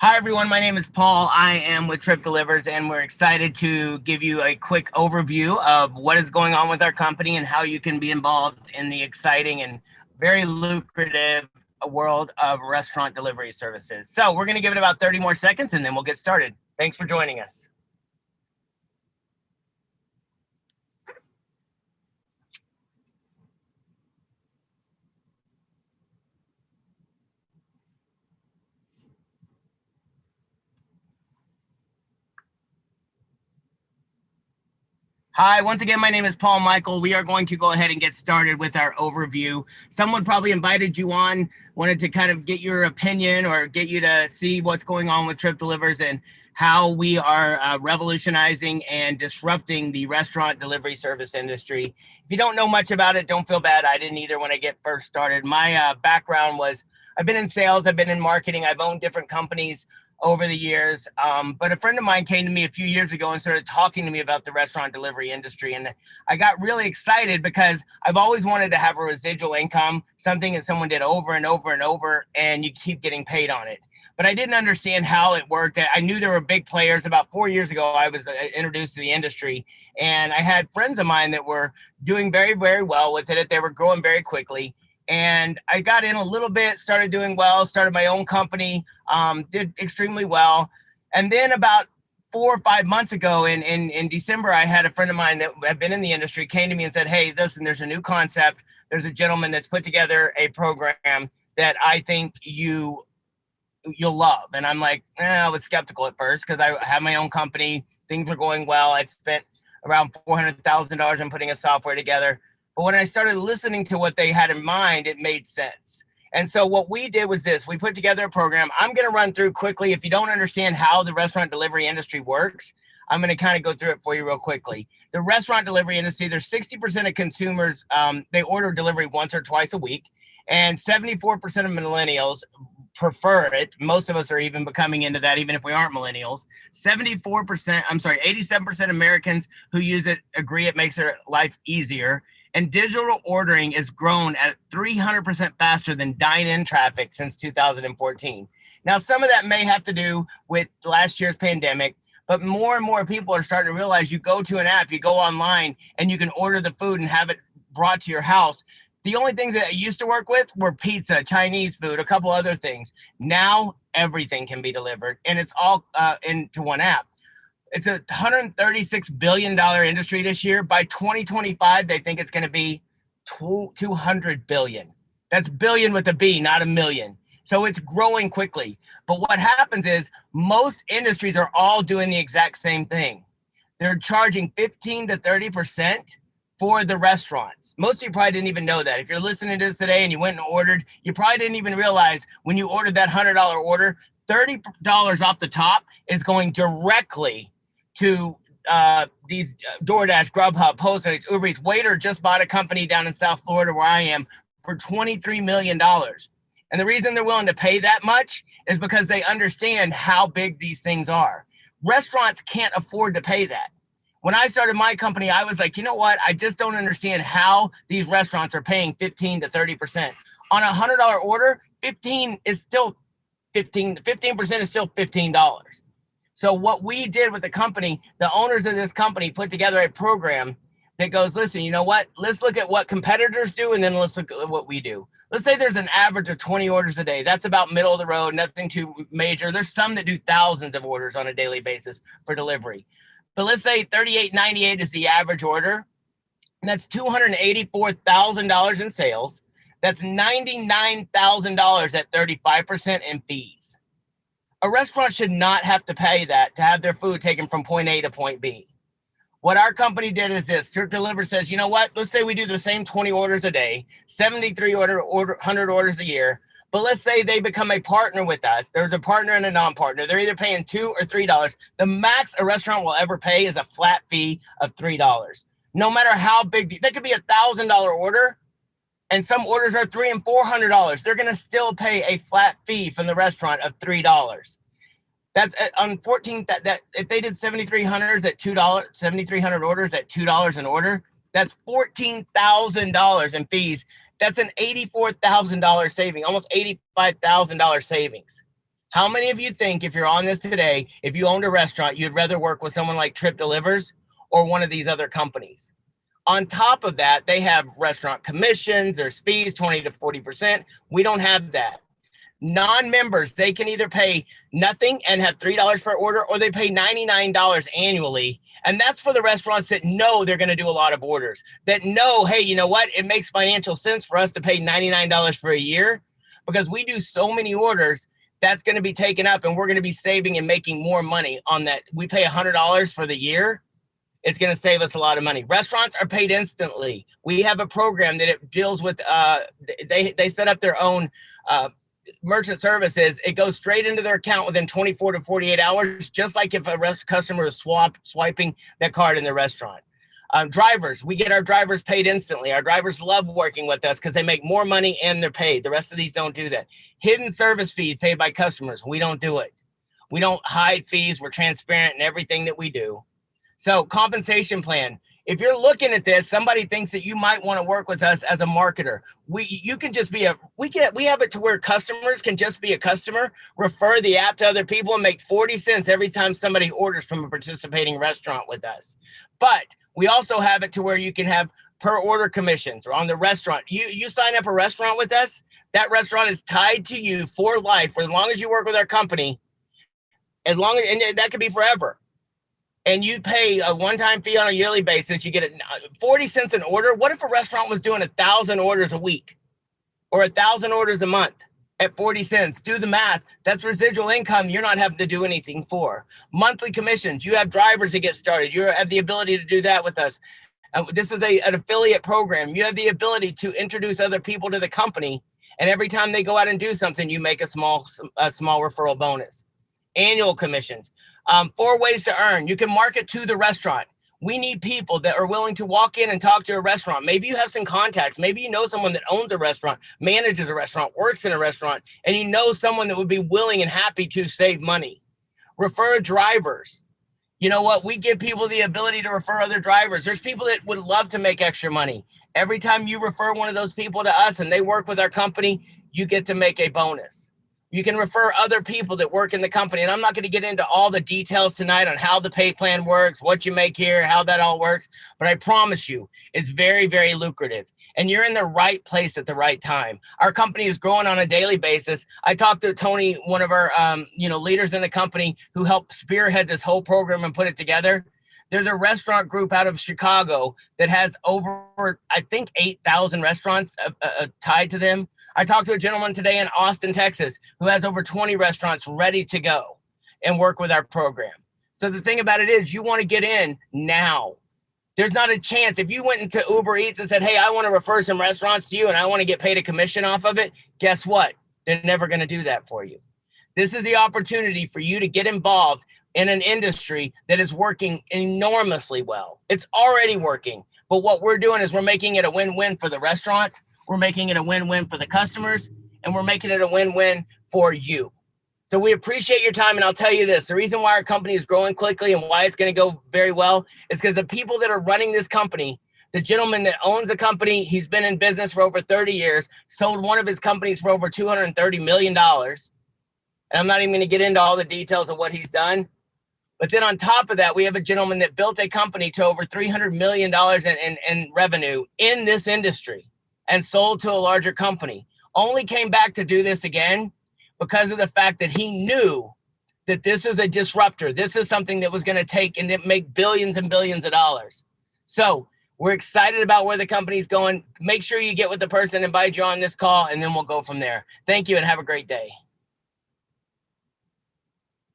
Hi, everyone. My name is Paul. I am with Trip Delivers, and we're excited to give you a quick overview of what is going on with our company and how you can be involved in the exciting and very lucrative world of restaurant delivery services. So, we're going to give it about 30 more seconds and then we'll get started. Thanks for joining us. Hi, once again, my name is Paul Michael. We are going to go ahead and get started with our overview. Someone probably invited you on, wanted to kind of get your opinion or get you to see what's going on with Trip Delivers and how we are revolutionizing and disrupting the restaurant delivery service industry. If you don't know much about it, don't feel bad. I didn't either when I get first started. My background was I've been in sales, I've been in marketing, I've owned different companies over the years. But a friend of mine came to me a few years ago and started talking to me about the restaurant delivery industry. And I got really excited because I've always wanted to have a residual income, something that someone did over and over and over, and you keep getting paid on it. But I didn't understand how it worked. I knew there were big players. About 4 years ago, I was introduced to the industry, and I had friends of mine that were doing very, very well with it. They were growing very quickly. And I got in a little bit, started doing well, started my own company, did extremely well. And then about 4 or 5 months ago in December, I had a friend of mine that had been in the industry came to me and said, "Hey, listen, there's a new concept. There's a gentleman that's put together a program that I think you'll love." And I'm like, I was skeptical at first because I have my own company. Things were going well. I'd spent around $400,000 in putting a software together. But when I started listening to what they had in mind, it made sense. And so what we did was this: we put together a program. I'm going to run through quickly. If you don't understand how the restaurant delivery industry works, I'm going to kind of go through it for you real quickly. The restaurant delivery industry, there's 60% of consumers, they order delivery once or twice a week. And 74% of millennials prefer it. Most of us are even becoming into that, even if we aren't millennials. 74%, I'm sorry, 87% of Americans who use it agree it makes their life easier. And digital ordering is grown at 300% faster than dine-in traffic since 2014. Now, some of that may have to do with last year's pandemic, but more and more people are starting to realize you go to an app, you go online, and you can order the food and have it brought to your house. The only things that I used to work with were pizza, Chinese food, a couple other things. Now everything can be delivered, and it's all into one app. It's a $136 billion industry this year. By 2025, they think it's going to be 200 billion. That's billion with a B, not a million. So it's growing quickly. But what happens is most industries are all doing the exact same thing. They're charging 15 to 30% for the restaurants. Most of you probably didn't even know that. If you're listening to this today and you went and ordered, you probably didn't even realize when you ordered that $100 order, $30 off the top is going directly to these DoorDash, Grubhub, Postmates, Uber Eats. Waiter just bought a company down in South Florida where I am for $23 million. And the reason they're willing to pay that much is because they understand how big these things are. Restaurants can't afford to pay that. When I started my company, I was like, you know what? I just don't understand how these restaurants are paying 15 to 30%. On a $100 order, 15 is still 15% is still $15. So what we did with the company, the owners of this company put together a program that goes, listen, you know what? Let's look at what competitors do, and then let's look at what we do. Let's say there's an average of 20 orders a day. That's about middle of the road, nothing too major. There's some that do thousands of orders on a daily basis for delivery. But let's say 38.98 is the average order. And that's $284,000 in sales. That's $99,000 at 35% in fees. A restaurant should not have to pay that to have their food taken from point A to point B. What our company did is this: Trip Deliver says, you know what? Let's say we do the same 20 orders a day, 73 100 orders a year. But let's say they become a partner with us. There's a partner and a non-partner. They're either paying $2 or $3. The max a restaurant will ever pay is a flat fee of $3. No matter how big, that could be $1,000 order, and some orders are $300 and $400. They're going to still pay a flat fee from the restaurant of $3. That's on 14. That if they did 7,300s at $2, 7,300 orders at $2 an order, that's $14,000 in fees. That's an $84,000 saving, almost $85,000 savings. How many of you think if you're on this today, if you owned a restaurant, you'd rather work with someone like Trip Delivers or one of these other companies? On top of that, they have restaurant commissions, there's fees, 20 to 40%. We don't have that. Non-members, they can either pay nothing and have $3 per order, or they pay $99 annually. And that's for the restaurants that know they're going to do a lot of orders, that know, hey, you know what? It makes financial sense for us to pay $99 for a year because we do so many orders. That's going to be taken up and we're going to be saving and making more money on that. We pay $100 for the year. It's going to save us a lot of money. Restaurants are paid instantly. We have a program that it deals with, they set up their own merchant services. It goes straight into their account within 24 to 48 hours, just like if a customer is swiping that card in the restaurant. Drivers, we get our drivers paid instantly. Our drivers love working with us because they make more money and they're paid. The rest of these don't do that. Hidden service fees paid by customers. We don't do it. We don't hide fees. We're transparent in everything that we do. So compensation plan. If you're looking at this, somebody thinks that you might want to work with us as a marketer. You can just be we have it to where customers can just be a customer, refer the app to other people and make 40 cents every time somebody orders from a participating restaurant with us. But we also have it to where you can have per order commissions or on the restaurant. You sign up a restaurant with us, that restaurant is tied to you for life, for as long as you work with our company, and that could be forever. And you pay a one-time fee on a yearly basis, you get 40 cents an order. What if a restaurant was doing 1,000 orders a week or 1,000 orders a month at 40 cents? Do the math. That's residual income you're not having to do anything for. Monthly commissions. You have drivers that get started. You have the ability to do that with us. This is an affiliate program. You have the ability to introduce other people to the company. And every time they go out and do something, you make a small referral bonus. Annual commissions. 4 ways to earn. You can market to the restaurant. We need people that are willing to walk in and talk to a restaurant. Maybe you have some contacts. Maybe you know someone that owns a restaurant, manages a restaurant, works in a restaurant, and you know someone that would be willing and happy to save money. Refer drivers. You know what? We give people the ability to refer other drivers. There's people that would love to make extra money. Every time you refer one of those people to us and they work with our company, you get to make a bonus. You can refer other people that work in the company. And I'm not going to get into all the details tonight on how the pay plan works, what you make here, how that all works. But I promise you, it's very, very lucrative. And you're in the right place at the right time. Our company is growing on a daily basis. I talked to Tony, one of our leaders in the company who helped spearhead this whole program and put it together. There's a restaurant group out of Chicago that has over, I think, 8,000 restaurants tied to them. I talked to a gentleman today in Austin, Texas, who has over 20 restaurants ready to go and work with our program. So the thing about it is you want to get in now. There's not a chance. If you went into Uber Eats and said, hey, I want to refer some restaurants to you and I want to get paid a commission off of it, guess what? They're never going to do that for you. This is the opportunity for you to get involved in an industry that is working enormously well. It's already working. But what we're doing is we're making it a win-win for the restaurants. We're making it a win-win for the customers, and we're making it a win-win for you. So we appreciate your time, and I'll tell you this. The reason why our company is growing quickly and why it's going to go very well is because the people that are running this company, the gentleman that owns the company, he's been in business for over 30 years, sold one of his companies for over $230 million. And I'm not even going to get into all the details of what he's done. But then on top of that, we have a gentleman that built a company to over $300 million in revenue in this industry and sold to a larger company. Only came back to do this again because of the fact that he knew that this is a disruptor. This is something that was going to take and make billions and billions of dollars. So we're excited about where the company's going. Make sure you get with the person, invite you on this call, and then we'll go from there. Thank you and have a great day.